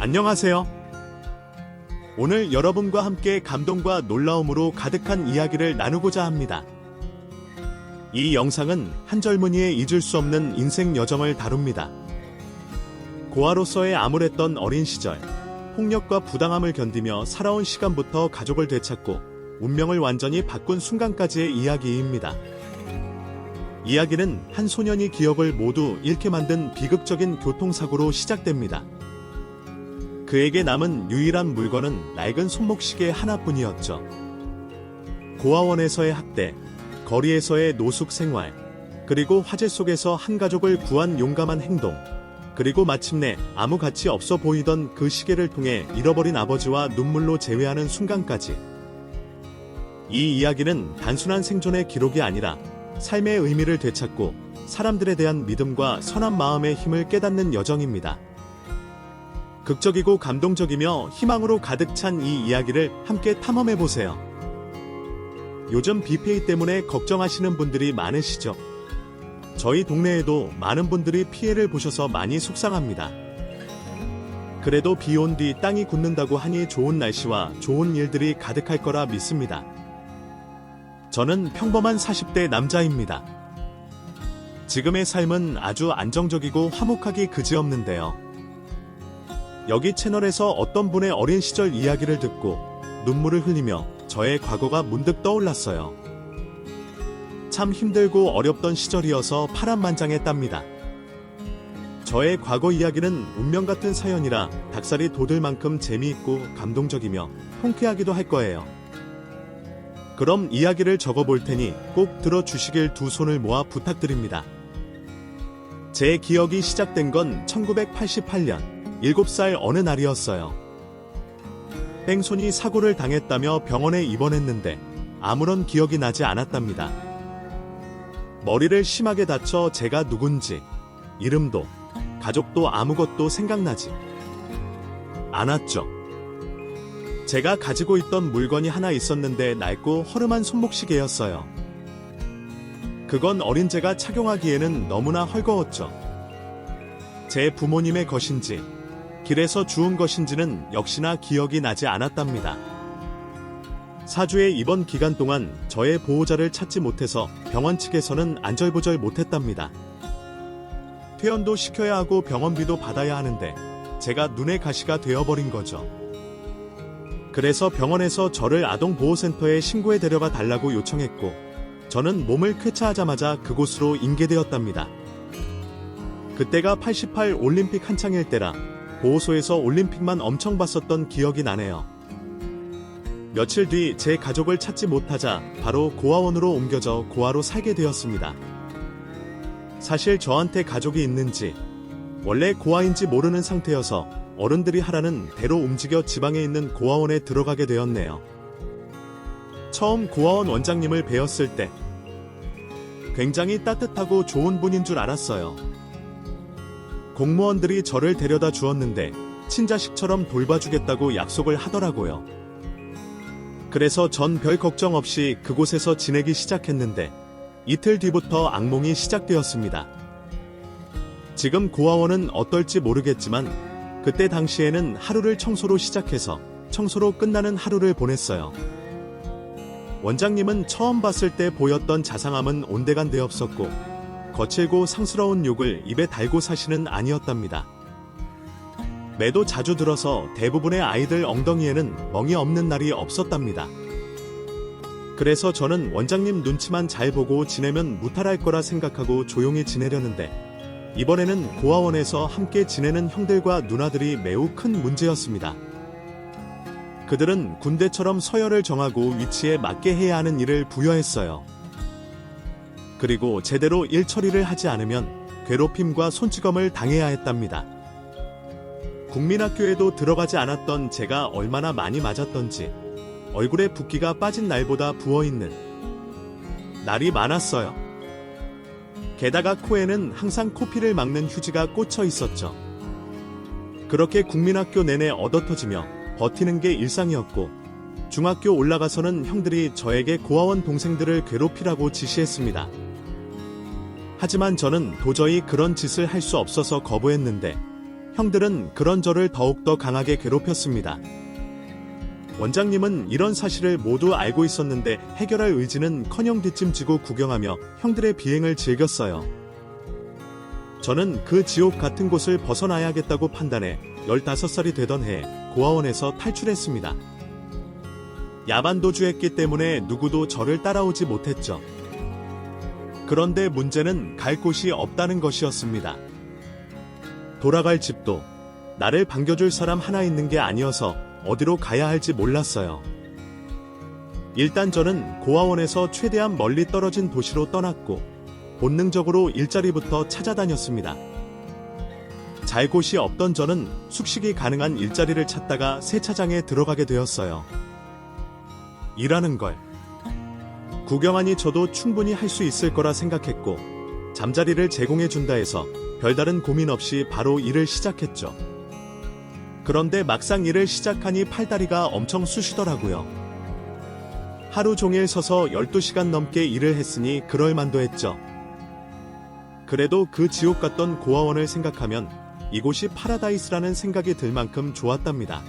안녕하세요. 오늘 여러분과 함께 감동과 놀라움으로 가득한 이야기를 나누고자 합니다. 이 영상은 한 젊은이의 잊을 수 없는 인생 여정을 다룹니다. 고아로서의 암울했던 어린 시절, 폭력과 부당함을 견디며 살아온 시간부터 가족을 되찾고 운명을 완전히 바꾼 순간까지의 이야기입니다. 이야기는 한 소년이 기억을 모두 잃게 만든 비극적인 교통사고로 시작됩니다. 그에게 남은 유일한 물건은 낡은 손목시계 하나뿐이었죠. 고아원에서의 학대, 거리에서의 노숙 생활, 그리고 화재 속에서 한 가족을 구한 용감한 행동, 그리고 마침내 아무 가치 없어 보이던 그 시계를 통해 잃어버린 아버지와 눈물로 재회하는 순간까지. 이 이야기는 단순한 생존의 기록이 아니라 삶의 의미를 되찾고 사람들에 대한 믿음과 선한 마음의 힘을 깨닫는 여정입니다. 극적이고 감동적이며 희망으로 가득 찬 이 이야기를 함께 탐험해보세요. 요즘 비 피해 때문에 걱정하시는 분들이 많으시죠? 저희 동네에도 많은 분들이 피해를 보셔서 많이 속상합니다. 그래도 비 온 뒤 땅이 굳는다고 하니 좋은 날씨와 좋은 일들이 가득할 거라 믿습니다. 저는 평범한 40대 남자입니다. 지금의 삶은 아주 안정적이고 화목하기 그지없는데요. 여기 채널에서 어떤 분의 어린 시절 이야기를 듣고 눈물을 흘리며 저의 과거가 문득 떠올랐어요. 참 힘들고 어렵던 시절이어서 파란만장했답니다. 저의 과거 이야기는 운명 같은 사연이라 닭살이 돋을 만큼 재미있고 감동적이며 통쾌하기도 할 거예요. 그럼 이야기를 적어볼 테니 꼭 들어주시길 두 손을 모아 부탁드립니다. 제 기억이 시작된 건 1988년 7살 어느 날이었어요. 뺑소니 사고를 당했다며 병원에 입원했는데 아무런 기억이 나지 않았답니다. 머리를 심하게 다쳐 제가 누군지, 이름도, 가족도 아무것도 생각나지 않았죠. 제가 가지고 있던 물건이 하나 있었는데 낡고 허름한 손목시계였어요. 그건 어린 제가 착용하기에는 너무나 헐거웠죠. 제 부모님의 것인지, 길에서 주운 것인지는 역시나 기억이 나지 않았답니다. 4주의 입원 기간 동안 저의 보호자를 찾지 못해서 병원 측에서는 안절부절 못했답니다. 퇴원도 시켜야 하고 병원비도 받아야 하는데 제가 눈의 가시가 되어버린 거죠. 그래서 병원에서 저를 아동보호센터에 신고해 데려가 달라고 요청했고 저는 몸을 쾌차하자마자 그곳으로 인계되었답니다. 그때가 88 올림픽 한창일 때라 보호소에서 올림픽만 엄청 봤었던 기억이 나네요. 며칠 뒤 제 가족을 찾지 못하자 바로 고아원으로 옮겨져 고아로 살게 되었습니다. 사실 저한테 가족이 있는지 원래 고아인지 모르는 상태여서 어른들이 하라는 대로 움직여 지방에 있는 고아원에 들어가게 되었네요. 처음 고아원 원장님을 뵈었을 때 굉장히 따뜻하고 좋은 분인 줄 알았어요. 공무원들이 저를 데려다 주었는데 친자식처럼 돌봐주겠다고 약속을 하더라고요. 그래서 전 별 걱정 없이 그곳에서 지내기 시작했는데 이틀 뒤부터 악몽이 시작되었습니다. 지금 고아원은 어떨지 모르겠지만 그때 당시에는 하루를 청소로 시작해서 청소로 끝나는 하루를 보냈어요. 원장님은 처음 봤을 때 보였던 자상함은 온데간데 없었고 거칠고 상스러운 욕을 입에 달고 사시는 아니었답니다. 매도 자주 들어서 대부분의 아이들 엉덩이에는 멍이 없는 날이 없었답니다. 그래서 저는 원장님 눈치만 잘 보고 지내면 무탈할 거라 생각하고 조용히 지내려는데 이번에는 고아원에서 함께 지내는 형들과 누나들이 매우 큰 문제였습니다. 그들은 군대처럼 서열을 정하고 위치에 맞게 해야 하는 일을 부여했어요. 그리고 제대로 일 처리를 하지 않으면 괴롭힘과 손찌검을 당해야 했답니다. 국민학교에도 들어가지 않았던 제가 얼마나 많이 맞았던지 얼굴에 붓기가 빠진 날보다 부어있는 날이 많았어요. 게다가 코에는 항상 코피를 막는 휴지가 꽂혀 있었죠. 그렇게 국민학교 내내 얻어터지며 버티는 게 일상이었고 중학교 올라가서는 형들이 저에게 고아원 동생들을 괴롭히라고 지시했습니다. 하지만 저는 도저히 그런 짓을 할 수 없어서 거부했는데 형들은 그런 저를 더욱더 강하게 괴롭혔습니다. 원장님은 이런 사실을 모두 알고 있었는데 해결할 의지는커녕 뒷짐지고 구경하며 형들의 비행을 즐겼어요. 저는 그 지옥 같은 곳을 벗어나야겠다고 판단해 15살이 되던 해 고아원에서 탈출했습니다. 야반도주했기 때문에 누구도 저를 따라오지 못했죠. 그런데 문제는 갈 곳이 없다는 것이었습니다. 돌아갈 집도 나를 반겨줄 사람 하나 있는 게 아니어서 어디로 가야 할지 몰랐어요. 일단 저는 고아원에서 최대한 멀리 떨어진 도시로 떠났고 본능적으로 일자리부터 찾아다녔습니다. 잘 곳이 없던 저는 숙식이 가능한 일자리를 찾다가 세차장에 들어가게 되었어요. 일하는 걸 구경하니 저도 충분히 할 수 있을 거라 생각했고 잠자리를 제공해 준다 해서 별다른 고민 없이 바로 일을 시작했죠. 그런데 막상 일을 시작하니 팔다리가 엄청 쑤시더라고요. 하루 종일 서서 12시간 넘게 일을 했으니 그럴만도 했죠. 그래도 그 지옥 같던 고아원을 생각하면 이곳이 파라다이스라는 생각이 들 만큼 좋았답니다.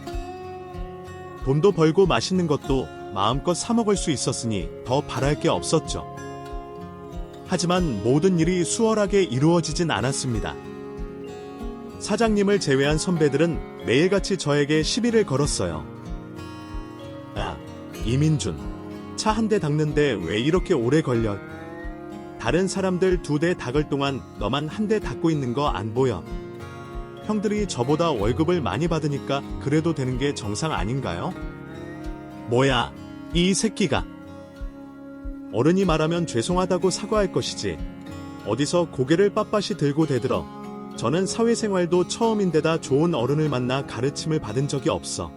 돈도 벌고 맛있는 것도 마음껏 사 먹을 수 있었으니 더 바랄 게 없었죠. 하지만 모든 일이 수월하게 이루어지진 않았습니다. 사장님을 제외한 선배들은 매일같이 저에게 시비를 걸었어요. 야, 이민준, 차 한 대 닦는데 왜 이렇게 오래 걸려? 다른 사람들 2대 닦을 동안 너만 한 대 닦고 있는 거 안 보여? 형들이 저보다 월급을 많이 받으니까 그래도 되는 게 정상 아닌가요? 뭐야, 이 새끼가. 어른이 말하면 죄송하다고 사과할 것이지. 어디서 고개를 빳빳이 들고 대들어. 저는 사회생활도 처음인데다 좋은 어른을 만나 가르침을 받은 적이 없어.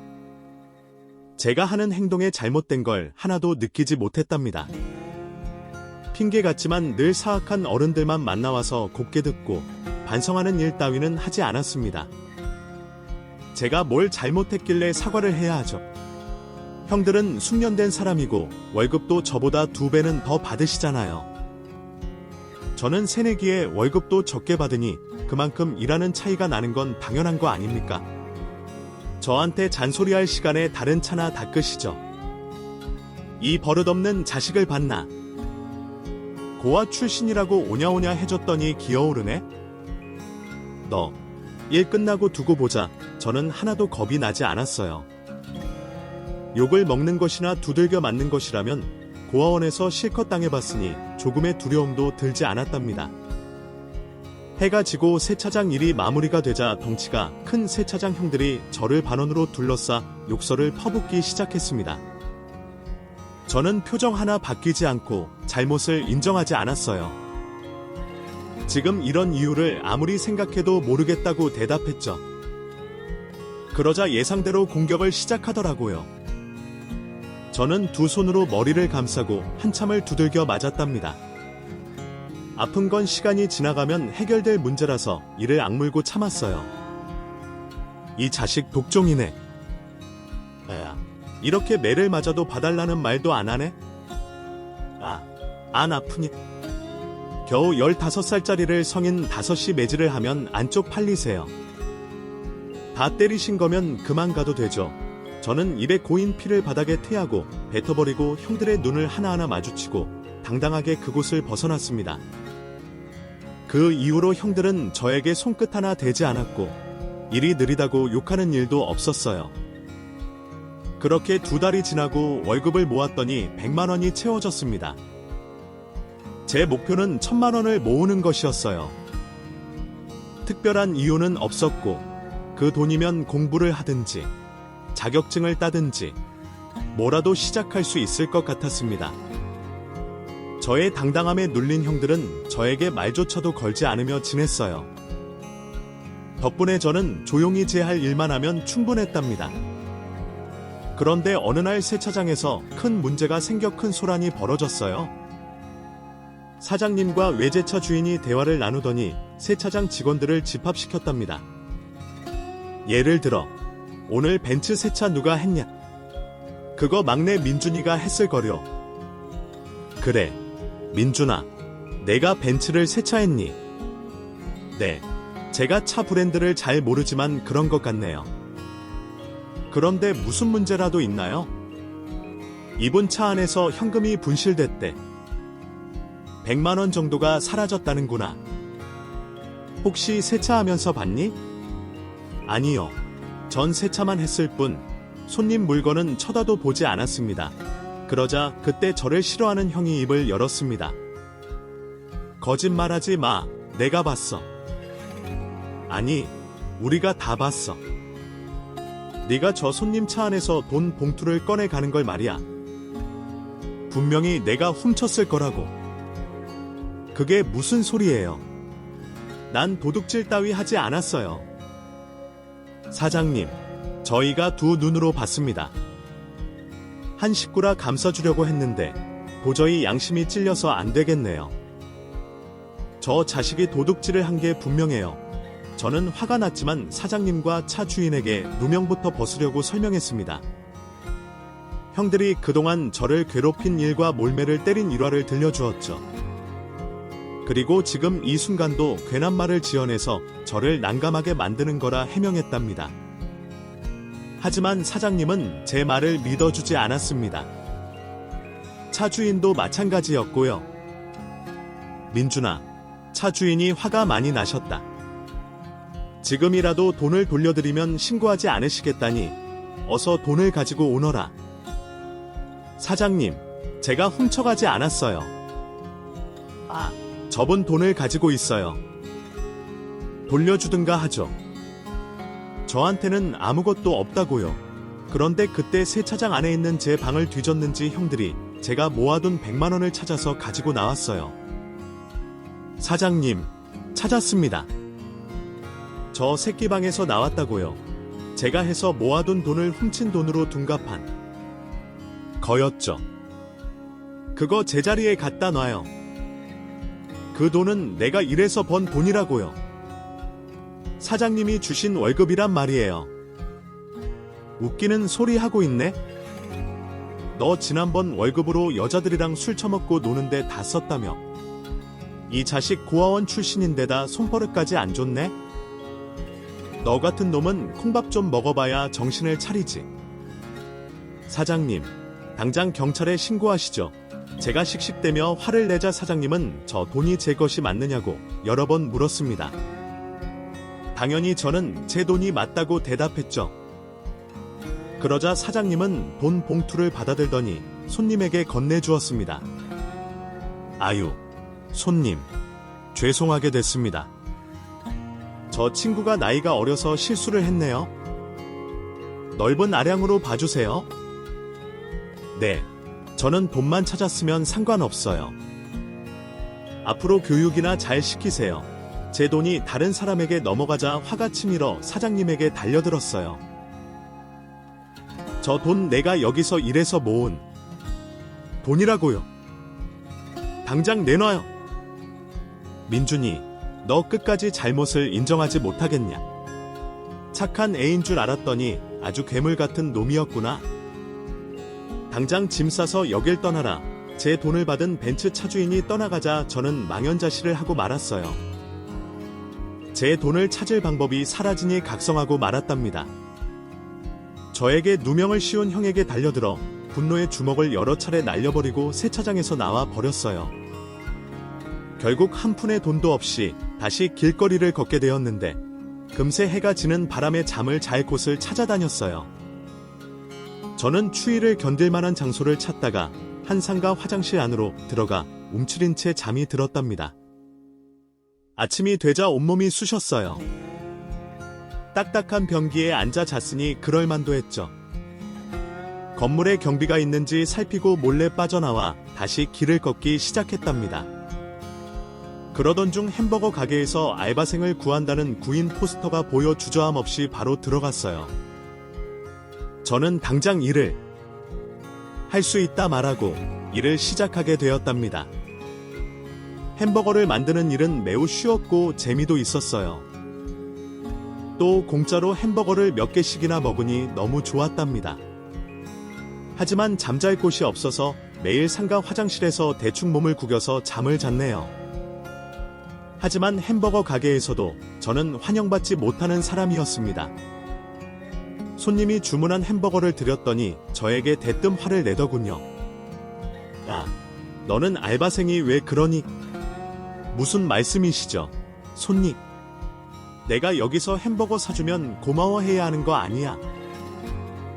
제가 하는 행동에 잘못된 걸 하나도 느끼지 못했답니다. 핑계 같지만 늘 사악한 어른들만 만나와서 곱게 듣고 반성하는 일 따위는 하지 않았습니다. 제가 뭘 잘못했길래 사과를 해야 하죠. 형들은 숙련된 사람이고 월급도 저보다 2배는 더 받으시잖아요. 저는 새내기에 월급도 적게 받으니 그만큼 일하는 차이가 나는 건 당연한 거 아닙니까? 저한테 잔소리할 시간에 다른 차나 닦으시죠. 이 버릇없는 자식을 봤나? 고아 출신이라고 오냐오냐 해줬더니 기어오르네? 너, 일 끝나고 두고 보자. 저는 하나도 겁이 나지 않았어요. 욕을 먹는 것이나 두들겨 맞는 것이라면 고아원에서 실컷 당해봤으니 조금의 두려움도 들지 않았답니다. 해가 지고 세차장 일이 마무리가 되자 덩치가 큰 세차장 형들이 저를 반원으로 둘러싸 욕설을 퍼붓기 시작했습니다. 저는 표정 하나 바뀌지 않고 잘못을 인정하지 않았어요. 지금 이런 이유를 아무리 생각해도 모르겠다고 대답했죠. 그러자 예상대로 공격을 시작하더라고요. 저는 두 손으로 머리를 감싸고 한참을 두들겨 맞았답니다. 아픈 건 시간이 지나가면 해결될 문제라서 이를 악물고 참았어요. 이 자식 독종이네. 야, 이렇게 매를 맞아도 봐달라는 말도 안 하네? 안 아프니? 겨우 15살짜리를 성인 5시 매질을 하면 안쪽 팔리세요. 다 때리신 거면 그만 가도 되죠. 저는 입에 고인 피를 바닥에 퇴하고 뱉어버리고 형들의 눈을 하나하나 마주치고 당당하게 그곳을 벗어났습니다. 그 이후로 형들은 저에게 손끝 하나 대지 않았고 일이 느리다고 욕하는 일도 없었어요. 그렇게 2달이 지나고 월급을 모았더니 100만 원이 채워졌습니다. 제 목표는 1000만 원을 모으는 것이었어요. 특별한 이유는 없었고 그 돈이면 공부를 하든지 자격증을 따든지 뭐라도 시작할 수 있을 것 같았습니다. 저의 당당함에 눌린 형들은 저에게 말조차도 걸지 않으며 지냈어요. 덕분에 저는 조용히 제 할 일만 하면 충분했답니다. 그런데 어느 날 세차장에서 큰 문제가 생겨 큰 소란이 벌어졌어요. 사장님과 외제차 주인이 대화를 나누더니 세차장 직원들을 집합시켰답니다. 예를 들어 오늘 벤츠 세차 누가 했냐? 그거 막내 민준이가 했을 거려. 그래, 민준아, 내가 벤츠를 세차했니? 네. 제가 차 브랜드를 잘 모르지만 그런 것 같네요. 그런데 무슨 문제라도 있나요? 이분 차 안에서 현금이 분실됐대. 100만 원 정도가 사라졌다는구나. 혹시 세차하면서 봤니? 아니요. 전 세차만 했을 뿐 손님 물건은 쳐다도 보지 않았습니다. 그러자 그때 저를 싫어하는 형이 입을 열었습니다. 거짓말하지 마. 내가 봤어. 아니, 우리가 다 봤어. 네가 저 손님 차 안에서 돈 봉투를 꺼내 가는 걸 말이야. 분명히 내가 훔쳤을 거라고. 그게 무슨 소리예요? 난 도둑질 따위 하지 않았어요. 사장님, 저희가 두 눈으로 봤습니다. 한 식구라 감싸주려고 했는데 도저히 양심이 찔려서 안 되겠네요. 저 자식이 도둑질을 한 게 분명해요. 저는 화가 났지만 사장님과 차 주인에게 누명부터 벗으려고 설명했습니다. 형들이 그동안 저를 괴롭힌 일과 몰매를 때린 일화를 들려주었죠. 그리고 지금 이 순간도 괜한 말을 지어내서 저를 난감하게 만드는 거라 해명했답니다. 하지만 사장님은 제 말을 믿어주지 않았습니다. 차 주인도 마찬가지였고요. 민준아, 차 주인이 화가 많이 나셨다. 지금이라도 돈을 돌려드리면 신고하지 않으시겠다니 어서 돈을 가지고 오너라. 사장님, 제가 훔쳐가지 않았어요. 저분 돈을 가지고 있어요. 돌려주든가 하죠. 저한테는 아무것도 없다고요. 그런데 그때 세차장 안에 있는 제 방을 뒤졌는지 형들이 제가 모아둔 100만 원을 찾아서 가지고 나왔어요. 사장님, 찾았습니다. 저 새끼방에서 나왔다고요. 제가 해서 모아둔 돈을 훔친 돈으로 둔갑한 거였죠. 그거 제자리에 갖다 놔요. 그 돈은 내가 일해서 번 돈이라고요. 사장님이 주신 월급이란 말이에요. 웃기는 소리 하고 있네? 너 지난번 월급으로 여자들이랑 술 처먹고 노는데 다 썼다며. 이 자식 고아원 출신인데다 손버릇까지 안 좋네? 너 같은 놈은 콩밥 좀 먹어봐야 정신을 차리지. 사장님, 당장 경찰에 신고하시죠. 제가 씩씩대며 화를 내자 사장님은 저 돈이 제 것이 맞느냐고 여러 번 물었습니다. 당연히 저는 제 돈이 맞다고 대답했죠. 그러자 사장님은 돈 봉투를 받아들더니 손님에게 건네주었습니다. 아유, 손님, 죄송하게 됐습니다. 저 친구가 나이가 어려서 실수를 했네요. 넓은 아량으로 봐주세요. 네, 저는 돈만 찾았으면 상관없어요. 앞으로 교육이나 잘 시키세요. 제 돈이 다른 사람에게 넘어가자 화가 치밀어 사장님에게 달려들었어요. 저 돈 내가 여기서 일해서 모은 돈이라고요. 당장 내놔요. 민준이, 너 끝까지 잘못을 인정하지 못하겠냐. 착한 애인 줄 알았더니 아주 괴물 같은 놈이었구나. 당장 짐 싸서 여길 떠나라. 제 돈을 받은 벤츠 차주인이 떠나가자 저는 망연자실을 하고 말았어요. 제 돈을 찾을 방법이 사라지니 각성하고 말았답니다. 저에게 누명을 씌운 형에게 달려들어 분노의 주먹을 여러 차례 날려버리고 세차장에서 나와 버렸어요. 결국 한 푼의 돈도 없이 다시 길거리를 걷게 되었는데 금세 해가 지는 바람에 잠을 잘 곳을 찾아다녔어요. 저는 추위를 견딜 만한 장소를 찾다가 한 상가 화장실 안으로 들어가 움츠린 채 잠이 들었답니다. 아침이 되자 온몸이 쑤셨어요. 딱딱한 변기에 앉아 잤으니 그럴만도 했죠. 건물에 경비가 있는지 살피고 몰래 빠져나와 다시 길을 걷기 시작했답니다. 그러던 중 햄버거 가게에서 알바생을 구한다는 구인 포스터가 보여 주저함 없이 바로 들어갔어요. 저는 당장 일을 할 수 있다 말하고 일을 시작하게 되었답니다. 햄버거를 만드는 일은 매우 쉬웠고 재미도 있었어요. 또 공짜로 햄버거를 몇 개씩이나 먹으니 너무 좋았답니다. 하지만 잠잘 곳이 없어서 매일 상가 화장실에서 대충 몸을 구겨서 잠을 잤네요. 하지만 햄버거 가게에서도 저는 환영받지 못하는 사람이었습니다. 손님이 주문한 햄버거를 드렸더니 저에게 대뜸 화를 내더군요. 야, 너는 알바생이 왜 그러니? 무슨 말씀이시죠, 손님? 내가 여기서 햄버거 사주면 고마워해야 하는 거 아니야?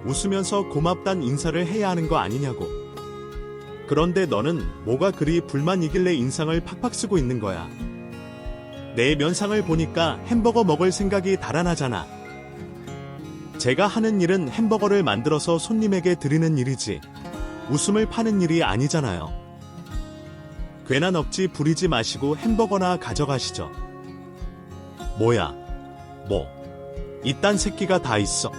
웃으면서 고맙단 인사를 해야 하는 거 아니냐고. 그런데 너는 뭐가 그리 불만이길래 인상을 팍팍 쓰고 있는 거야. 내 면상을 보니까 햄버거 먹을 생각이 달아나잖아. 제가 하는 일은 햄버거를 만들어서 손님에게 드리는 일이지 웃음을 파는 일이 아니잖아요. 괜한 억지 부리지 마시고 햄버거나 가져가시죠. 뭐야, 뭐 이딴 새끼가 다 있어.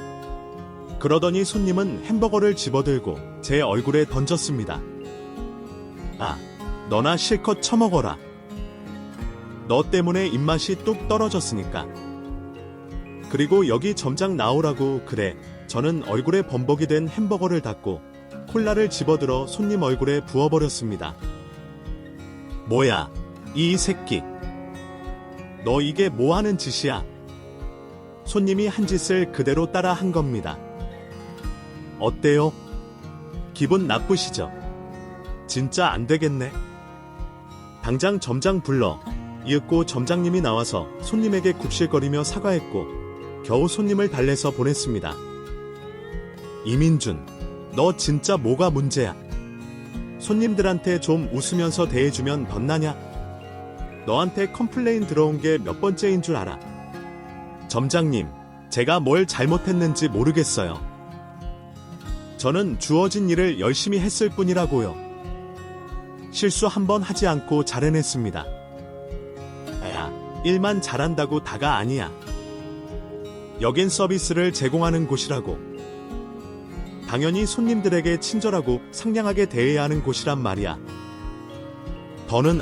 그러더니 손님은 햄버거를 집어들고 제 얼굴에 던졌습니다. 아, 너나 실컷 처먹어라. 너 때문에 입맛이 뚝 떨어졌으니까. 그리고 여기 점장 나오라고. 그래. 저는 얼굴에 범벅이 된 햄버거를 닫고 콜라를 집어들어 손님 얼굴에 부어버렸습니다. 뭐야, 이 새끼. 너 이게 뭐 하는 짓이야? 손님이 한 짓을 그대로 따라 한 겁니다. 어때요? 기분 나쁘시죠? 진짜 안 되겠네. 당장 점장 불러. 이윽고 점장님이 나와서 손님에게 굽실거리며 사과했고 겨우 손님을 달래서 보냈습니다. 이민준, 너 진짜 뭐가 문제야? 손님들한테 좀 웃으면서 대해주면 덧나냐? 너한테 컴플레인 들어온 게 몇 번째인 줄 알아? 점장님, 제가 뭘 잘못했는지 모르겠어요. 저는 주어진 일을 열심히 했을 뿐이라고요. 실수 한 번 하지 않고 잘 해냈습니다. 야, 일만 잘한다고 다가 아니야. 여긴 서비스를 제공하는 곳이라고. 당연히 손님들에게 친절하고 상냥하게 대해야 하는 곳이란 말이야. 더는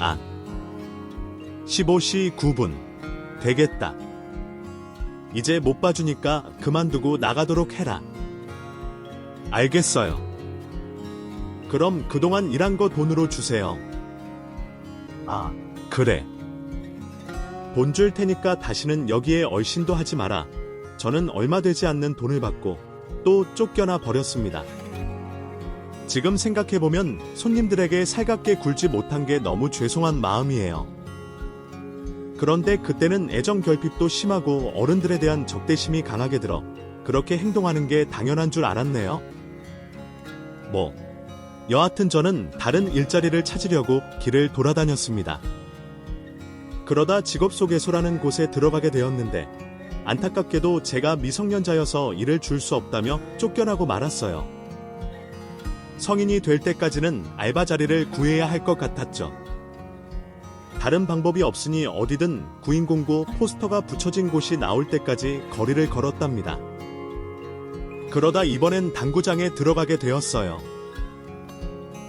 15시 9분. 되겠다. 이제 못 봐주니까 그만두고 나가도록 해라. 알겠어요. 그럼 그동안 일한 거 돈으로 주세요. 아, 그래. 돈 줄 테니까 다시는 여기에 얼씬도 하지 마라. 저는 얼마 되지 않는 돈을 받고 또 쫓겨나 버렸습니다. 지금 생각해보면 손님들에게 살갑게 굴지 못한 게 너무 죄송한 마음이에요. 그런데 그때는 애정 결핍도 심하고 어른들에 대한 적대심이 강하게 들어 그렇게 행동하는 게 당연한 줄 알았네요. 여하튼 저는 다른 일자리를 찾으려고 길을 돌아다녔습니다. 그러다 직업소개소라는 곳에 들어가게 되었는데 안타깝게도 제가 미성년자여서 일을 줄 수 없다며 쫓겨나고 말았어요. 성인이 될 때까지는 알바 자리를 구해야 할 것 같았죠. 다른 방법이 없으니 어디든 구인공고 포스터가 붙여진 곳이 나올 때까지 거리를 걸었답니다. 그러다 이번엔 당구장에 들어가게 되었어요.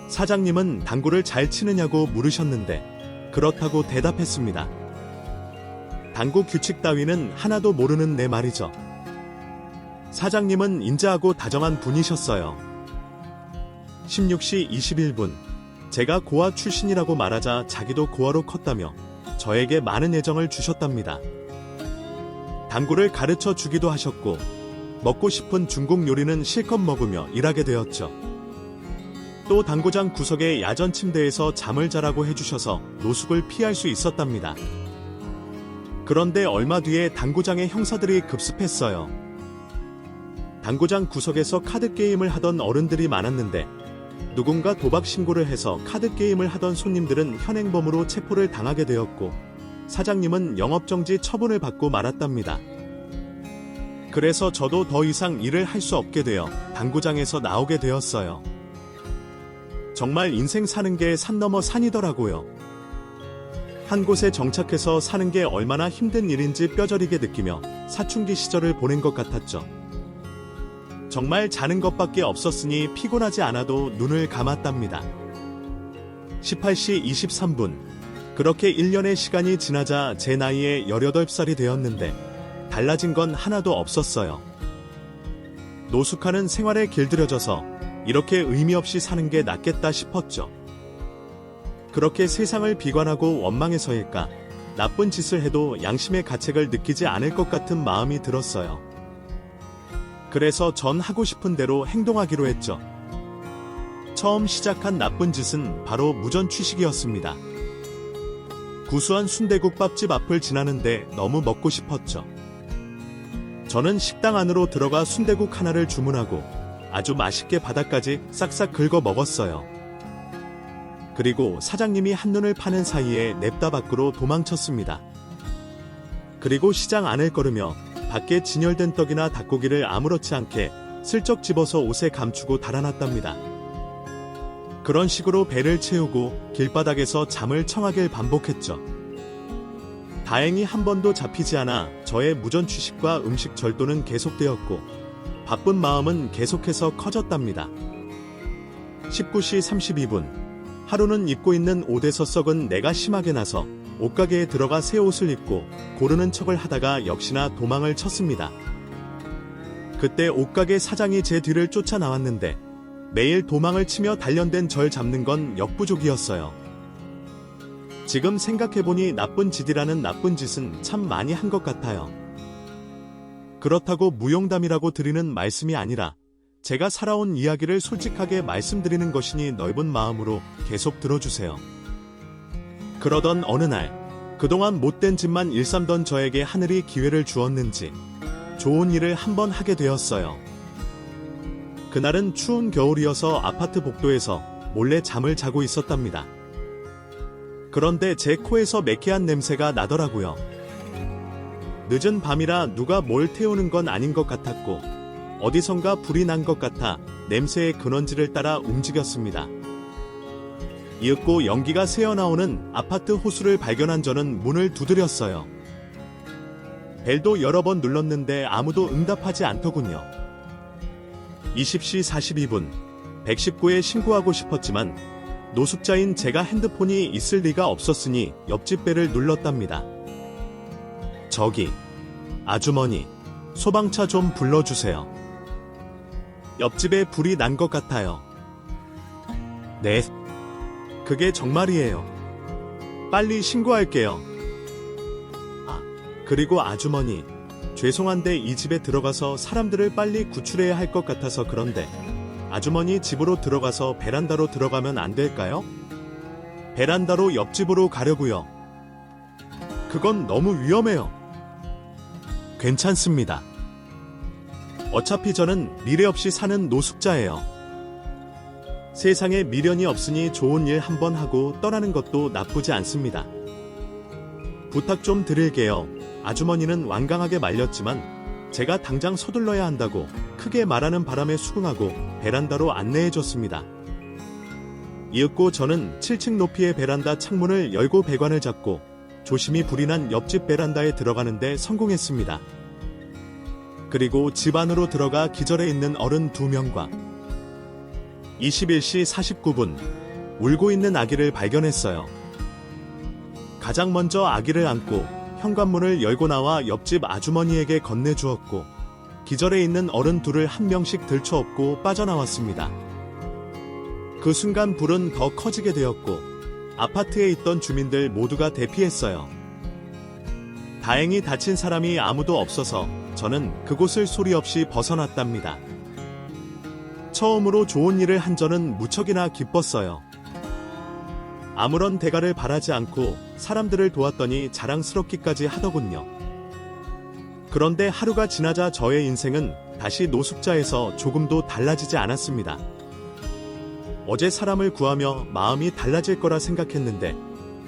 사장님은 당구를 잘 치느냐고 물으셨는데 그렇다고 대답했습니다. 당구 규칙 따위는 하나도 모르는 내 말이죠. 사장님은 인자하고 다정한 분이셨어요. 16시 21분. 제가 고아 출신이라고 말하자 자기도 고아로 컸다며 저에게 많은 애정을 주셨답니다. 당구를 가르쳐 주기도 하셨고 먹고 싶은 중국 요리는 실컷 먹으며 일하게 되었죠. 또 당구장 구석의 야전 침대에서 잠을 자라고 해주셔서 노숙을 피할 수 있었답니다. 그런데 얼마 뒤에 당구장의 형사들이 급습했어요. 당구장 구석에서 카드게임을 하던 어른들이 많았는데 누군가 도박 신고를 해서 카드게임을 하던 손님들은 현행범으로 체포를 당하게 되었고 사장님은 영업정지 처분을 받고 말았답니다. 그래서 저도 더 이상 일을 할 수 없게 되어 당구장에서 나오게 되었어요. 정말 인생 사는 게 산 넘어 산이더라고요. 한 곳에 정착해서 사는 게 얼마나 힘든 일인지 뼈저리게 느끼며 사춘기 시절을 보낸 것 같았죠. 정말 자는 것밖에 없었으니 피곤하지 않아도 눈을 감았답니다. 18시 23분. 그렇게 1년의 시간이 지나자 제 나이에 18살이 되었는데 달라진 건 하나도 없었어요. 노숙하는 생활에 길들여져서 이렇게 의미 없이 사는 게 낫겠다 싶었죠. 그렇게 세상을 비관하고 원망해서일까 나쁜 짓을 해도 양심의 가책을 느끼지 않을 것 같은 마음이 들었어요. 그래서 전 하고 싶은 대로 행동하기로 했죠. 처음 시작한 나쁜 짓은 바로 무전 취식이었습니다. 구수한 순대국밥집 앞을 지나는데 너무 먹고 싶었죠. 저는 식당 안으로 들어가 순대국 하나를 주문하고 아주 맛있게 바닥까지 싹싹 긁어 먹었어요. 그리고 사장님이 한눈을 파는 사이에 냅다 밖으로 도망쳤습니다. 그리고 시장 안을 걸으며 밖에 진열된 떡이나 닭고기를 아무렇지 않게 슬쩍 집어서 옷에 감추고 달아났답니다. 그런 식으로 배를 채우고 길바닥에서 잠을 청하길 반복했죠. 다행히 한 번도 잡히지 않아 저의 무전 취식과 음식 절도는 계속되었고 바쁜 마음은 계속해서 커졌답니다. 19시 32분 하루는 입고 있는 옷에서 썩은 내가 심하게 나서 옷가게에 들어가 새 옷을 입고 고르는 척을 하다가 역시나 도망을 쳤습니다. 그때 옷가게 사장이 제 뒤를 쫓아 나왔는데 매일 도망을 치며 단련된 절 잡는 건 역부족이었어요. 지금 생각해보니 나쁜 짓이라는 나쁜 짓은 참 많이 한 것 같아요. 그렇다고 무용담이라고 드리는 말씀이 아니라 제가 살아온 이야기를 솔직하게 말씀드리는 것이니 넓은 마음으로 계속 들어주세요. 그러던 어느 날 그동안 못된 짓만 일삼던 저에게 하늘이 기회를 주었는지 좋은 일을 한번 하게 되었어요. 그날은 추운 겨울이어서 아파트 복도에서 몰래 잠을 자고 있었답니다. 그런데 제 코에서 매캐한 냄새가 나더라고요. 늦은 밤이라 누가 뭘 태우는 건 아닌 것 같았고 어디선가 불이 난 것 같아 냄새의 근원지를 따라 움직였습니다. 이윽고 연기가 새어나오는 아파트 호수를 발견한 저는 문을 두드렸어요. 벨도 여러 번 눌렀는데 아무도 응답하지 않더군요. 20시 42분 119에 신고하고 싶었지만 노숙자인 제가 핸드폰이 있을 리가 없었으니 옆집 벨을 눌렀답니다. 저기 아주머니 소방차 좀 불러주세요. 옆집에 불이 난 것 같아요. 네, 그게 정말이에요. 빨리 신고할게요. 아, 그리고 아주머니 죄송한데 이 집에 들어가서 사람들을 빨리 구출해야 할 것 같아서 그런데 아주머니 집으로 들어가서 베란다로 들어가면 안 될까요? 베란다로 옆집으로 가려고요. 그건 너무 위험해요. 괜찮습니다. 어차피 저는 미래 없이 사는 노숙자예요. 세상에 미련이 없으니 좋은 일 한번 하고 떠나는 것도 나쁘지 않습니다. 부탁 좀 드릴게요. 아주머니는 완강하게 말렸지만 제가 당장 서둘러야 한다고 크게 말하는 바람에 수긍하고 베란다로 안내해줬습니다. 이윽고 저는 7층 높이의 베란다 창문을 열고 배관을 잡고 조심히 불이 난 옆집 베란다에 들어가는데 성공했습니다. 그리고 집 안으로 들어가 기절해 있는 어른 2명과 21시 49분 울고 있는 아기를 발견했어요. 가장 먼저 아기를 안고 현관문을 열고 나와 옆집 아주머니에게 건네주었고 기절해 있는 어른 둘을 한 명씩 들쳐업고 빠져나왔습니다. 그 순간 불은 더 커지게 되었고 아파트에 있던 주민들 모두가 대피했어요. 다행히 다친 사람이 아무도 없어서 저는 그곳을 소리 없이 벗어났답니다. 처음으로 좋은 일을 한 저는 무척이나 기뻤어요. 아무런 대가를 바라지 않고 사람들을 도왔더니 자랑스럽기까지 하더군요. 그런데 하루가 지나자 저의 인생은 다시 노숙자에서 조금도 달라지지 않았습니다. 어제 사람을 구하며 마음이 달라질 거라 생각했는데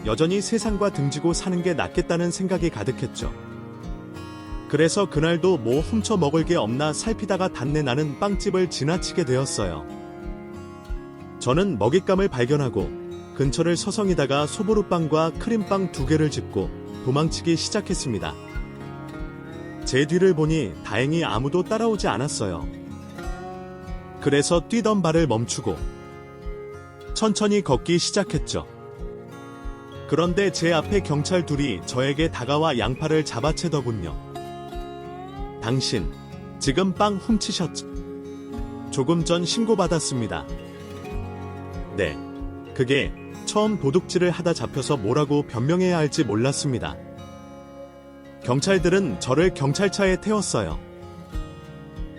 여전히 세상과 등지고 사는 게 낫겠다는 생각이 가득했죠. 그래서 그날도 뭐 훔쳐 먹을 게 없나 살피다가 단내 나는 빵집을 지나치게 되었어요. 저는 먹잇감을 발견하고 근처를 서성이다가 소보루빵과 크림빵 2개를 집고 도망치기 시작했습니다. 제 뒤를 보니 다행히 아무도 따라오지 않았어요. 그래서 뛰던 발을 멈추고 천천히 걷기 시작했죠. 그런데 제 앞에 경찰 둘이 저에게 다가와 양팔을 잡아채더군요. 당신, 지금 빵 훔치셨죠? 조금 전 신고받았습니다. 네, 그게 처음 도둑질을 하다 잡혀서 뭐라고 변명해야 할지 몰랐습니다. 경찰들은 저를 경찰차에 태웠어요.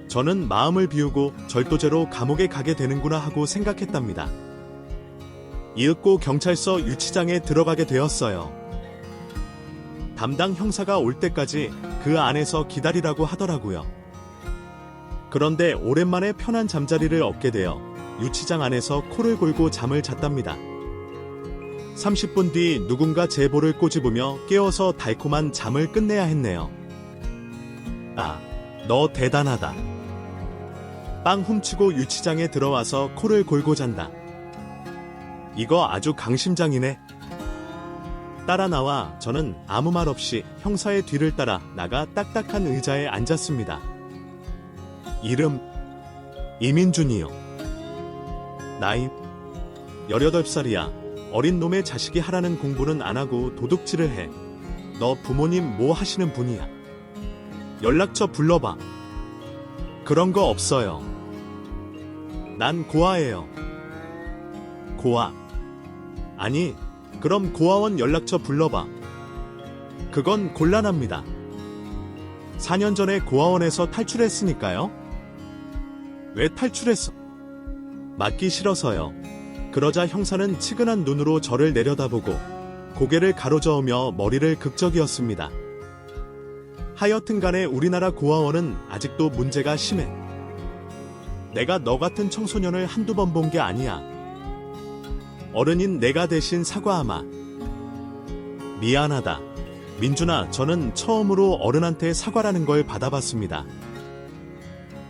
저는 마음을 비우고 절도죄로 감옥에 가게 되는구나 하고 생각했답니다. 이윽고 경찰서 유치장에 들어가게 되었어요. 담당 형사가 올 때까지 그 안에서 기다리라고 하더라고요. 그런데 오랜만에 편한 잠자리를 얻게 되어 유치장 안에서 코를 골고 잠을 잤답니다. 30분 뒤 누군가 제 볼을 꼬집으며 깨워서 달콤한 잠을 끝내야 했네요. 아, 너 대단하다. 빵 훔치고 유치장에 들어와서 코를 골고 잔다. 이거 아주 강심장이네. 따라 나와 저는 아무 말 없이 형사의 뒤를 따라 나가 딱딱한 의자에 앉았습니다. 이름 이민준이요. 나이 18살이야. 어린 놈의 자식이 하라는 공부는 안 하고 도둑질을 해. 너 부모님 뭐 하시는 분이야? 연락처 불러봐. 그런 거 없어요. 난 고아예요. 고아. 아니, 그럼 고아원 연락처 불러봐. 그건 곤란합니다. 4년 전에 고아원에서 탈출했으니까요. 왜 탈출했어? 맞기 싫어서요. 그러자 형사는 치근한 눈으로 저를 내려다보고 고개를 가로저으며 머리를 극적이었습니다. 하여튼 간에 우리나라 고아원은 아직도 문제가 심해. 내가 너 같은 청소년을 한두 번 본 게 아니야. 어른인 내가 대신 사과하마. 미안하다. 민준아, 저는 처음으로 어른한테 사과라는 걸 받아봤습니다.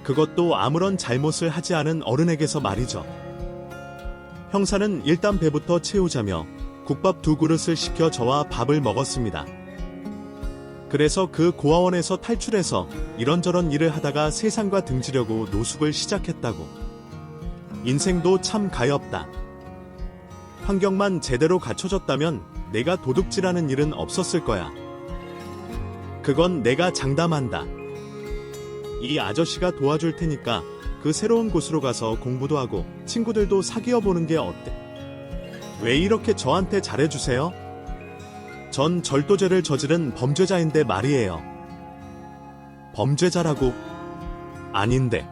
그것도 아무런 잘못을 하지 않은 어른에게서 말이죠. 형사는 일단 배부터 채우자며 국밥 2그릇을 시켜 저와 밥을 먹었습니다. 그래서 그 고아원에서 탈출해서 이런저런 일을 하다가 세상과 등지려고 노숙을 시작했다고. 인생도 참 가엾다. 환경만 제대로 갖춰졌다면 내가 도둑질하는 일은 없었을 거야. 그건 내가 장담한다. 이 아저씨가 도와줄 테니까 그 새로운 곳으로 가서 공부도 하고 친구들도 사귀어 보는 게 어때? 왜 이렇게 저한테 잘해주세요? 전 절도죄를 저지른 범죄자인데 말이에요. 범죄자라고? 아닌데.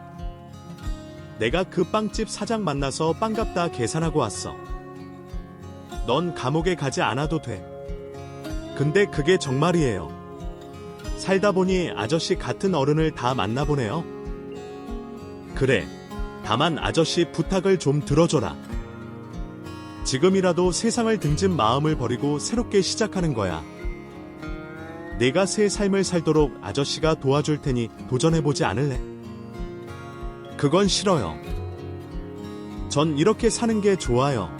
내가 그 빵집 사장 만나서 빵값 다 계산하고 왔어. 넌 감옥에 가지 않아도 돼. 근데 그게 정말이에요. 살다 보니 아저씨 같은 어른을 다 만나보네요. 그래. 다만 아저씨 부탁을 좀 들어줘라. 지금이라도 세상을 등진 마음을 버리고 새롭게 시작하는 거야. 내가 새 삶을 살도록 아저씨가 도와줄 테니 도전해보지 않을래? 그건 싫어요. 전 이렇게 사는 게 좋아요.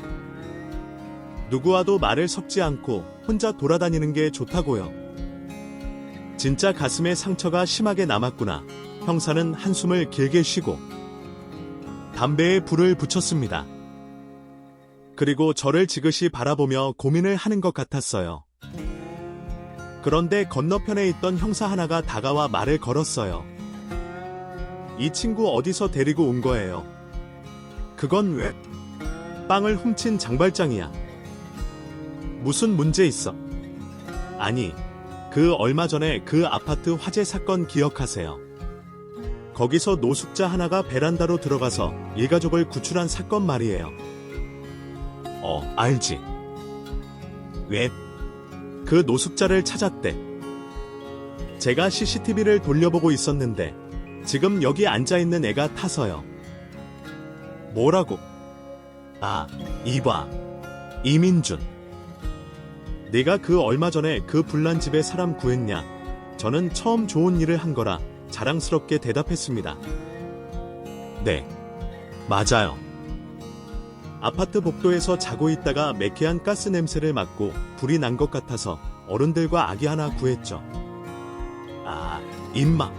누구와도 말을 섞지 않고 혼자 돌아다니는 게 좋다고요. 진짜 가슴에 상처가 심하게 남았구나. 형사는 한숨을 길게 쉬고 담배에 불을 붙였습니다. 그리고 저를 지그시 바라보며 고민을 하는 것 같았어요. 그런데 건너편에 있던 형사 하나가 다가와 말을 걸었어요. 이 친구 어디서 데리고 온 거예요? 그건 왜? 빵을 훔친 장발장이야. 무슨 문제 있어? 아니, 그 얼마 전에 그 아파트 화재 사건 기억하세요? 거기서 노숙자 하나가 베란다로 들어가서 일가족을 구출한 사건 말이에요. 알지. 왜? 그 노숙자를 찾았대. 제가 CCTV를 돌려보고 있었는데 지금 여기 앉아있는 애가 타서요. 뭐라고? 아, 이봐. 이민준. 네가 그 얼마 전에 그 불난 집에 사람 구했냐? 저는 처음 좋은 일을 한 거라 자랑스럽게 대답했습니다. 네, 맞아요. 아파트 복도에서 자고 있다가 매캐한 가스 냄새를 맡고 불이 난 것 같아서 어른들과 아기 하나 구했죠. 아, 임마.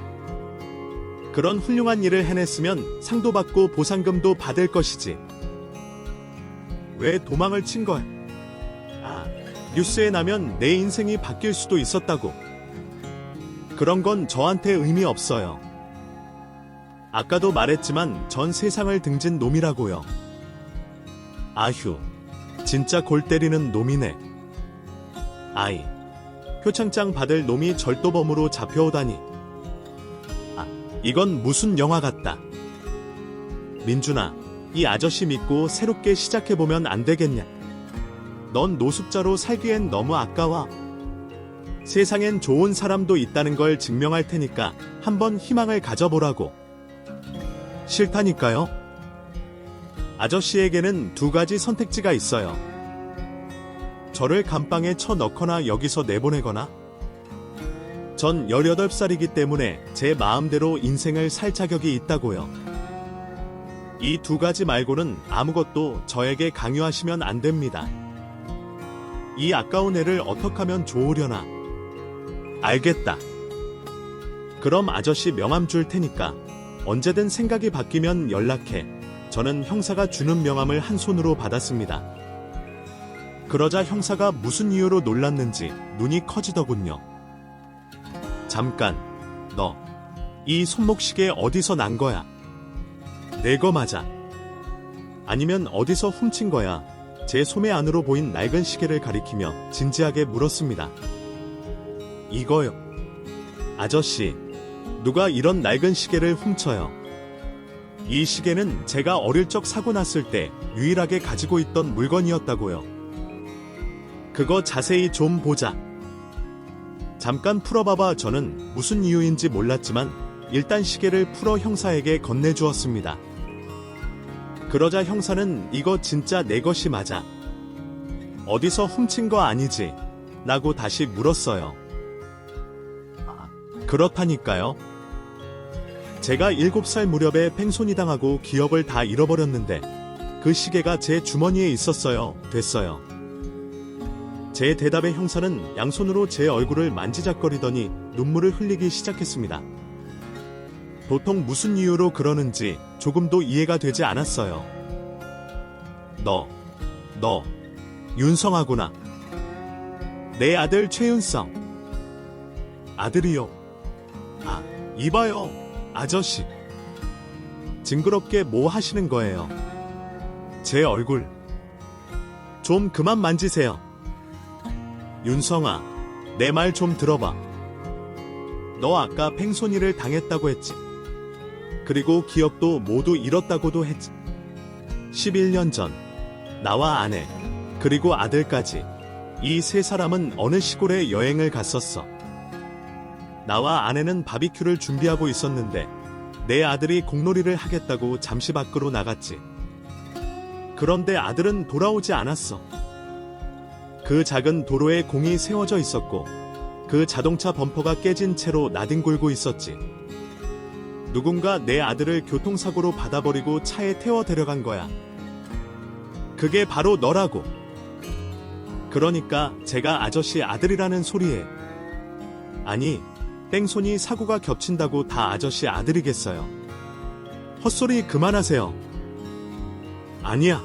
그런 훌륭한 일을 해냈으면 상도 받고 보상금도 받을 것이지. 왜 도망을 친 거야? 아, 뉴스에 나면 내 인생이 바뀔 수도 있었다고. 그런 건 저한테 의미 없어요. 아까도 말했지만 전 세상을 등진 놈이라고요. 아휴, 진짜 골 때리는 놈이네. 아이, 표창장 받을 놈이 절도범으로 잡혀오다니. 아, 이건 무슨 영화 같다. 민준아, 이 아저씨 믿고 새롭게 시작해보면 안 되겠냐? 넌 노숙자로 살기엔 너무 아까워. 세상엔 좋은 사람도 있다는 걸 증명할 테니까 한번 희망을 가져보라고. 싫다니까요? 아저씨에게는 두 가지 선택지가 있어요. 저를 감방에 쳐넣거나 여기서 내보내거나. 전 18살이기 때문에 제 마음대로 인생을 살 자격이 있다고요. 이 두 가지 말고는 아무것도 저에게 강요하시면 안 됩니다. 이 아까운 애를 어떻게 하면 좋으려나. 알겠다. 그럼 아저씨 명함 줄 테니까 언제든 생각이 바뀌면 연락해. 저는 형사가 주는 명함을 한 손으로 받았습니다. 그러자 형사가 무슨 이유로 놀랐는지 눈이 커지더군요. 잠깐, 너, 이 손목시계 어디서 난 거야? 내 거 맞아. 아니면 어디서 훔친 거야? 제 소매 안으로 보인 낡은 시계를 가리키며 진지하게 물었습니다. 이거요. 아저씨, 누가 이런 낡은 시계를 훔쳐요? 이 시계는 제가 어릴 적 사고 났을 때 유일하게 가지고 있던 물건이었다고요. 그거 자세히 좀 보자. 잠깐 풀어봐봐. 저는 무슨 이유인지 몰랐지만 일단 시계를 풀어 형사에게 건네주었습니다. 그러자 형사는 이거 진짜 내 것이 맞아? 어디서 훔친 거 아니지? 라고 다시 물었어요. 그렇다니까요. 제가 7살 무렵에 팽손이 당하고 기억을 다 잃어버렸는데 그 시계가 제 주머니에 있었어요. 됐어요. 제 대답에 형사는 양손으로 제 얼굴을 만지작거리더니 눈물을 흘리기 시작했습니다. 도통 무슨 이유로 그러는지 조금도 이해가 되지 않았어요. 너, 윤성아구나. 내 아들 최윤성. 아들이요? 아, 이봐요, 아저씨. 징그럽게 뭐 하시는 거예요? 제 얼굴. 좀 그만 만지세요. 윤성아, 내 말 좀 들어봐. 너 아까 팽손이를 당했다고 했지. 그리고 기억도 모두 잃었다고도 했지. 11년 전, 나와 아내, 그리고 아들까지 이 세 사람은 어느 시골에 여행을 갔었어. 나와 아내는 바비큐를 준비하고 있었는데 내 아들이 공놀이를 하겠다고 잠시 밖으로 나갔지. 그런데 아들은 돌아오지 않았어. 그 작은 도로에 공이 세워져 있었고 그 자동차 범퍼가 깨진 채로 나뒹굴고 있었지. 누군가 내 아들을 교통사고로 받아버리고 차에 태워 데려간 거야. 그게 바로 너라고. 그러니까 제가 아저씨 아들이라는 소리에. 아니, 땡손이 사고가 겹친다고 다 아저씨 아들이겠어요. 헛소리 그만하세요. 아니야.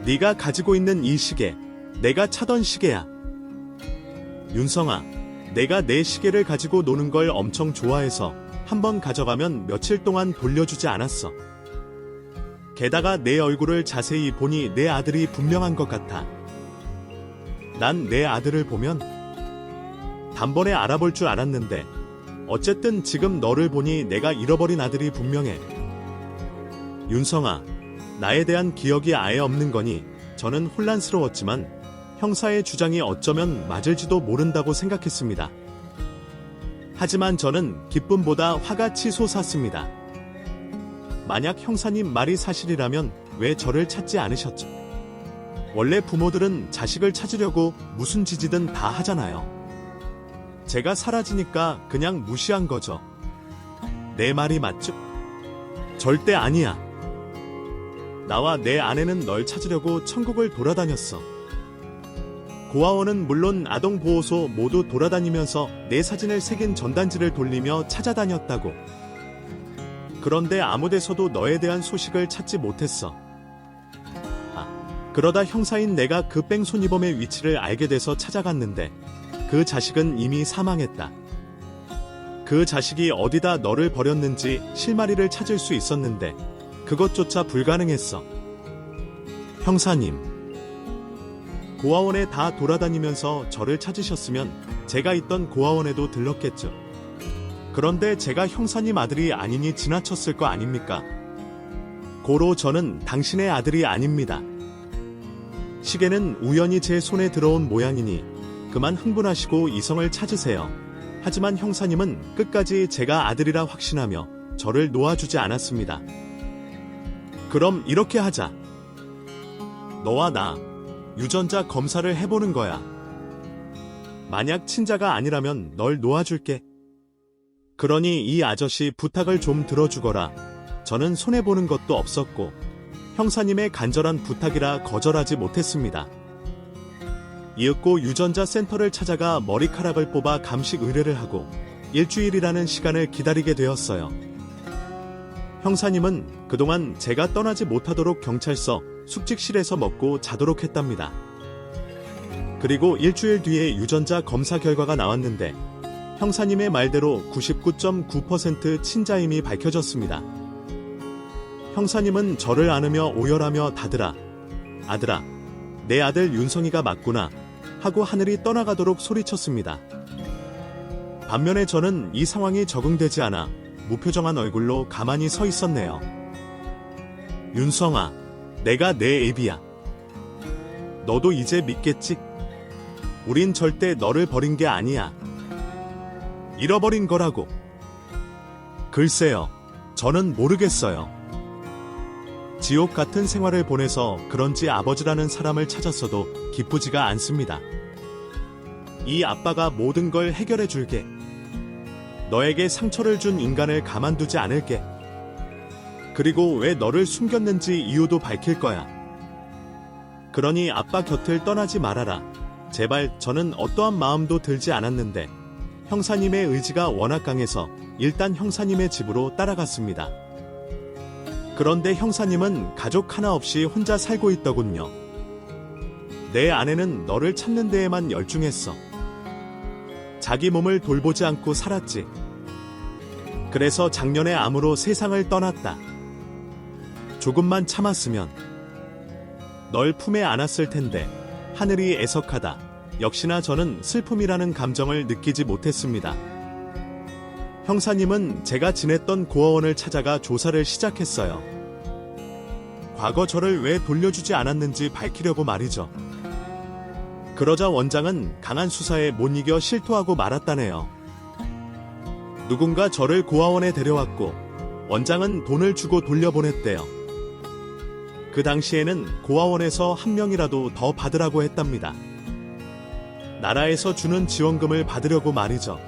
네가 가지고 있는 이 시계, 내가 차던 시계야. 윤성아, 내가 내 시계를 가지고 노는 걸 엄청 좋아해서 한번 가져가면 며칠 동안 돌려주지 않았어. 게다가 내 얼굴을 자세히 보니 내 아들이 분명한 것 같아. 난 내 아들을 보면 단번에 알아볼 줄 알았는데 어쨌든 지금 너를 보니 내가 잃어버린 아들이 분명해. 윤성아, 나에 대한 기억이 아예 없는 거니 저는 혼란스러웠지만 형사의 주장이 어쩌면 맞을지도 모른다고 생각했습니다. 하지만 저는 기쁨보다 화가 치솟았습니다. 만약 형사님 말이 사실이라면 왜 저를 찾지 않으셨죠? 원래 부모들은 자식을 찾으려고 무슨 짓이든 다 하잖아요. 제가 사라지니까 그냥 무시한 거죠. 내 말이 맞죠? 절대 아니야. 나와 내 아내는 널 찾으려고 천국을 돌아다녔어. 고아원은 물론 아동보호소 모두 돌아다니면서 내 사진을 새긴 전단지를 돌리며 찾아다녔다고. 그런데 아무 데서도 너에 대한 소식을 찾지 못했어. 그러다 형사인 내가 그 뺑소니범의 위치를 알게 돼서 찾아갔는데 그 자식은 이미 사망했다. 그 자식이 어디다 너를 버렸는지 실마리를 찾을 수 있었는데 그것조차 불가능했어. 형사님, 고아원에 다 돌아다니면서 저를 찾으셨으면 제가 있던 고아원에도 들렀겠죠. 그런데 제가 형사님 아들이 아니니 지나쳤을 거 아닙니까? 고로 저는 당신의 아들이 아닙니다. 시계는 우연히 제 손에 들어온 모양이니 그만 흥분하시고 이성을 찾으세요. 하지만 형사님은 끝까지 제가 아들이라 확신하며 저를 놓아주지 않았습니다. 그럼 이렇게 하자. 너와 나 유전자 검사를 해보는 거야. 만약 친자가 아니라면 널 놓아줄게. 그러니 이 아저씨 부탁을 좀 들어주거라. 저는 손해보는 것도 없었고 형사님의 간절한 부탁이라 거절하지 못했습니다. 이윽고 유전자 센터를 찾아가 머리카락을 뽑아 감식 의뢰를 하고 일주일이라는 시간을 기다리게 되었어요. 형사님은 그동안 제가 떠나지 못하도록 경찰서 숙직실에서 먹고 자도록 했답니다. 그리고 일주일 뒤에 유전자 검사 결과가 나왔는데 형사님의 말대로 99.9% 친자임이 밝혀졌습니다. 형사님은 저를 안으며 오열하며 다들아, 아들아, 내 아들 윤성이가 맞구나 하고 하늘이 떠나가도록 소리쳤습니다. 반면에 저는 이 상황이 적응되지 않아 무표정한 얼굴로 가만히 서 있었네요. 윤성아, 내가 내 애비야. 너도 이제 믿겠지? 우린 절대 너를 버린 게 아니야. 잃어버린 거라고. 글쎄요, 저는 모르겠어요. 지옥 같은 생활을 보내서 그런지 아버지라는 사람을 찾았어도 기쁘지가 않습니다. 이 아빠가 모든 걸 해결해 줄게. 너에게 상처를 준 인간을 가만두지 않을게. 그리고 왜 너를 숨겼는지 이유도 밝힐 거야. 그러니 아빠 곁을 떠나지 말아라. 제발. 저는 어떠한 마음도 들지 않았는데 형사님의 의지가 워낙 강해서 일단 형사님의 집으로 따라갔습니다. 그런데 형사님은 가족 하나 없이 혼자 살고 있더군요. 내 아내는 너를 찾는 데에만 열중했어. 자기 몸을 돌보지 않고 살았지. 그래서 작년에 암으로 세상을 떠났다. 조금만 참았으면 널 품에 안았을 텐데. 하늘이 애석하다. 역시나 저는 슬픔이라는 감정을 느끼지 못했습니다. 형사님은 제가 지냈던 고아원을 찾아가 조사를 시작했어요. 과거 저를 왜 돌려주지 않았는지 밝히려고 말이죠. 그러자 원장은 강한 수사에 못 이겨 실토하고 말았다네요. 누군가 저를 고아원에 데려왔고 원장은 돈을 주고 돌려보냈대요. 그 당시에는 고아원에서 한 명이라도 더 받으라고 했답니다. 나라에서 주는 지원금을 받으려고 말이죠.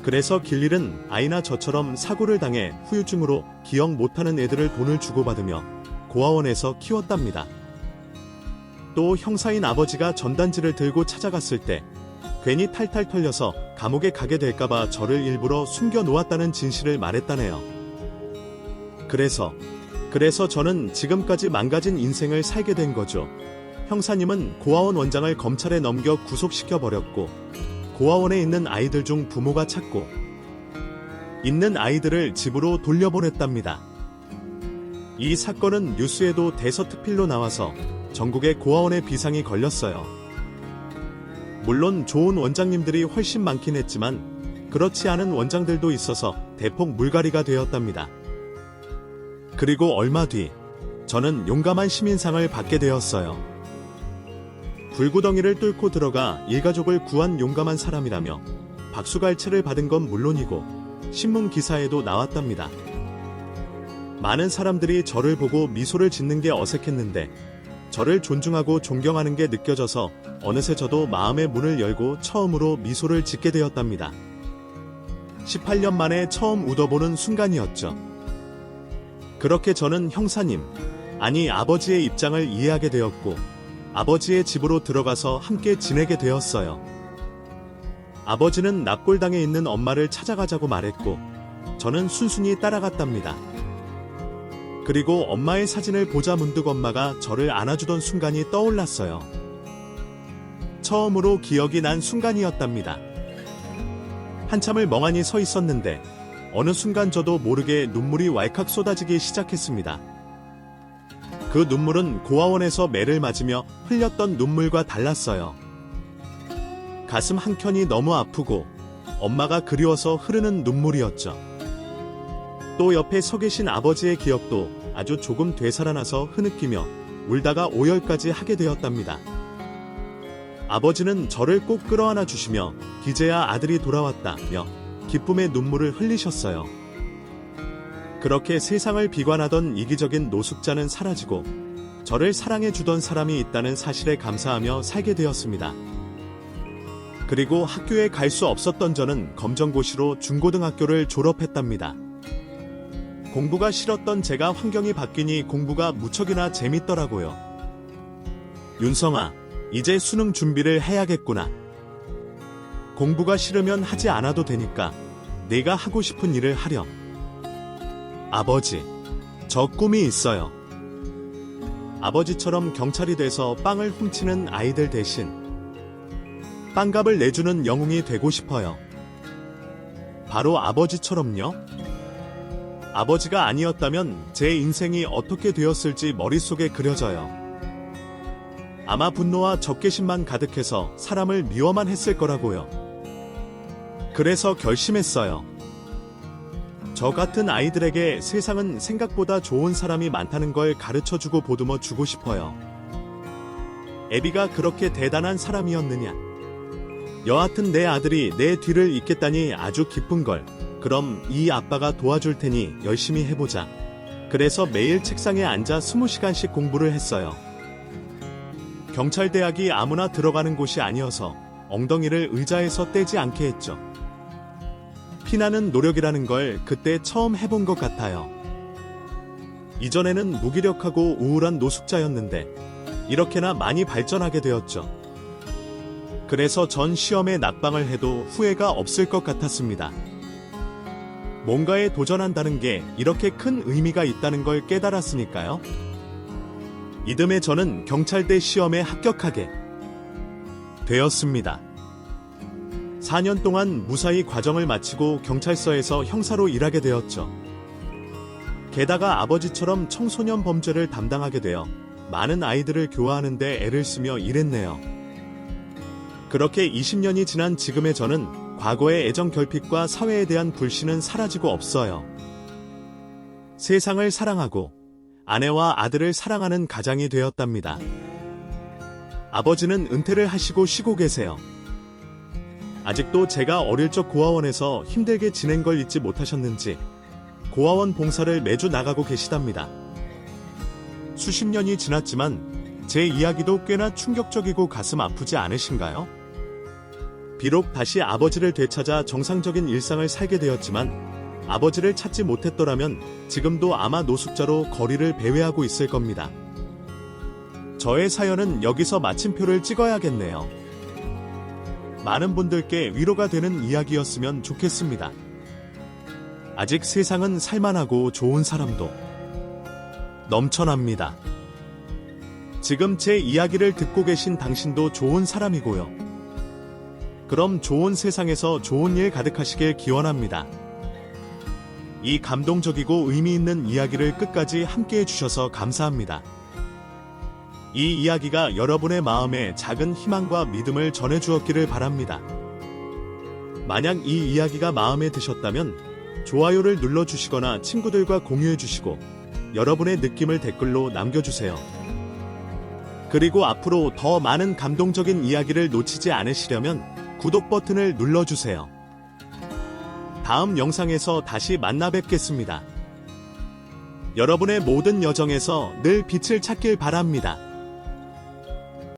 그래서 길일은 아이나 저처럼 사고를 당해 후유증으로 기억 못하는 애들을 돈을 주고받으며 고아원에서 키웠답니다. 또 형사인 아버지가 전단지를 들고 찾아갔을 때 괜히 탈탈 털려서 감옥에 가게 될까봐 저를 일부러 숨겨 놓았다는 진실을 말했다네요. 그래서 저는 지금까지 망가진 인생을 살게 된 거죠. 형사님은 고아원 원장을 검찰에 넘겨 구속시켜 버렸고 고아원에 있는 아이들 중 부모가 찾고 있는 아이들을 집으로 돌려보냈답니다. 이 사건은 뉴스에도 대서특필로 나와서 전국의 고아원에 비상이 걸렸어요. 물론 좋은 원장님들이 훨씬 많긴 했지만 그렇지 않은 원장들도 있어서 대폭 물갈이가 되었답니다. 그리고 얼마 뒤 저는 용감한 시민상을 받게 되었어요. 불구덩이를 뚫고 들어가 일가족을 구한 용감한 사람이라며 박수갈채를 받은 건 물론이고 신문 기사에도 나왔답니다. 많은 사람들이 저를 보고 미소를 짓는 게 어색했는데 저를 존중하고 존경하는 게 느껴져서 어느새 저도 마음의 문을 열고 처음으로 미소를 짓게 되었답니다. 18년 만에 처음 웃어보는 순간이었죠. 그렇게 저는 형사님, 아니 아버지의 입장을 이해하게 되었고 아버지의 집으로 들어가서 함께 지내게 되었어요. 아버지는 납골당에 있는 엄마를 찾아가자고 말했고 저는 순순히 따라갔답니다. 그리고 엄마의 사진을 보자 문득 엄마가 저를 안아주던 순간이 떠올랐어요. 처음으로 기억이 난 순간이었답니다. 한참을 멍하니 서 있었는데 어느 순간 저도 모르게 눈물이 왈칵 쏟아지기 시작했습니다. 그 눈물은 고아원에서 매를 맞으며 흘렸던 눈물과 달랐어요. 가슴 한켠이 너무 아프고 엄마가 그리워서 흐르는 눈물이었죠. 또 옆에 서 계신 아버지의 기억도 아주 조금 되살아나서 흐느끼며 울다가 오열까지 하게 되었답니다. 아버지는 저를 꼭 끌어안아 주시며 기재야 아들이 돌아왔다며 기쁨의 눈물을 흘리셨어요. 그렇게 세상을 비관하던 이기적인 노숙자는 사라지고 저를 사랑해주던 사람이 있다는 사실에 감사하며 살게 되었습니다. 그리고 학교에 갈 수 없었던 저는 검정고시로 중고등학교를 졸업했답니다. 공부가 싫었던 제가 환경이 바뀌니 공부가 무척이나 재밌더라고요. 윤성아, 이제 수능 준비를 해야겠구나. 공부가 싫으면 하지 않아도 되니까 내가 하고 싶은 일을 하렴. 아버지, 저 꿈이 있어요. 아버지처럼 경찰이 돼서 빵을 훔치는 아이들 대신 빵값을 내주는 영웅이 되고 싶어요. 바로 아버지처럼요. 아버지가 아니었다면 제 인생이 어떻게 되었을지 머릿속에 그려져요. 아마 분노와 적개심만 가득해서 사람을 미워만 했을 거라고요. 그래서 결심했어요. 저 같은 아이들에게 세상은 생각보다 좋은 사람이 많다는 걸 가르쳐주고 보듬어 주고 싶어요. 애비가 그렇게 대단한 사람이었느냐. 여하튼 내 아들이 내 뒤를 잇겠다니 아주 기쁜 걸. 그럼 이 아빠가 도와줄 테니 열심히 해보자. 그래서 매일 책상에 앉아 20시간씩 공부를 했어요. 경찰대학이 아무나 들어가는 곳이 아니어서 엉덩이를 의자에서 떼지 않게 했죠. 피나는 노력이라는 걸 그때 처음 해본 것 같아요. 이전에는 무기력하고 우울한 노숙자였는데 이렇게나 많이 발전하게 되었죠. 그래서 전 시험에 낙방을 해도 후회가 없을 것 같았습니다. 뭔가에 도전한다는 게 이렇게 큰 의미가 있다는 걸 깨달았으니까요. 이듬해 저는 경찰대 시험에 합격하게 되었습니다. 4년 동안 무사히 과정을 마치고 경찰서에서 형사로 일하게 되었죠. 게다가 아버지처럼 청소년 범죄를 담당하게 되어 많은 아이들을 교화하는 데 애를 쓰며 일했네요. 그렇게 20년이 지난 지금의 저는 과거의 애정 결핍과 사회에 대한 불신은 사라지고 없어요. 세상을 사랑하고 아내와 아들을 사랑하는 가장이 되었답니다. 아버지는 은퇴를 하시고 쉬고 계세요. 아직도 제가 어릴 적 고아원에서 힘들게 지낸 걸 잊지 못하셨는지 고아원 봉사를 매주 나가고 계시답니다. 수십 년이 지났지만 제 이야기도 꽤나 충격적이고 가슴 아프지 않으신가요? 비록 다시 아버지를 되찾아 정상적인 일상을 살게 되었지만 아버지를 찾지 못했더라면 지금도 아마 노숙자로 거리를 배회하고 있을 겁니다. 저의 사연은 여기서 마침표를 찍어야겠네요. 많은 분들께 위로가 되는 이야기였으면 좋겠습니다. 아직 세상은 살만하고 좋은 사람도 넘쳐납니다. 지금 제 이야기를 듣고 계신 당신도 좋은 사람이고요. 그럼 좋은 세상에서 좋은 일 가득하시길 기원합니다. 이 감동적이고 의미 있는 이야기를 끝까지 함께 해주셔서 감사합니다. 이 이야기가 여러분의 마음에 작은 희망과 믿음을 전해주었기를 바랍니다. 만약 이 이야기가 마음에 드셨다면 좋아요를 눌러주시거나 친구들과 공유해주시고 여러분의 느낌을 댓글로 남겨주세요. 그리고 앞으로 더 많은 감동적인 이야기를 놓치지 않으시려면 구독 버튼을 눌러주세요. 다음 영상에서 다시 만나 뵙겠습니다. 여러분의 모든 여정에서 늘 빛을 찾길 바랍니다.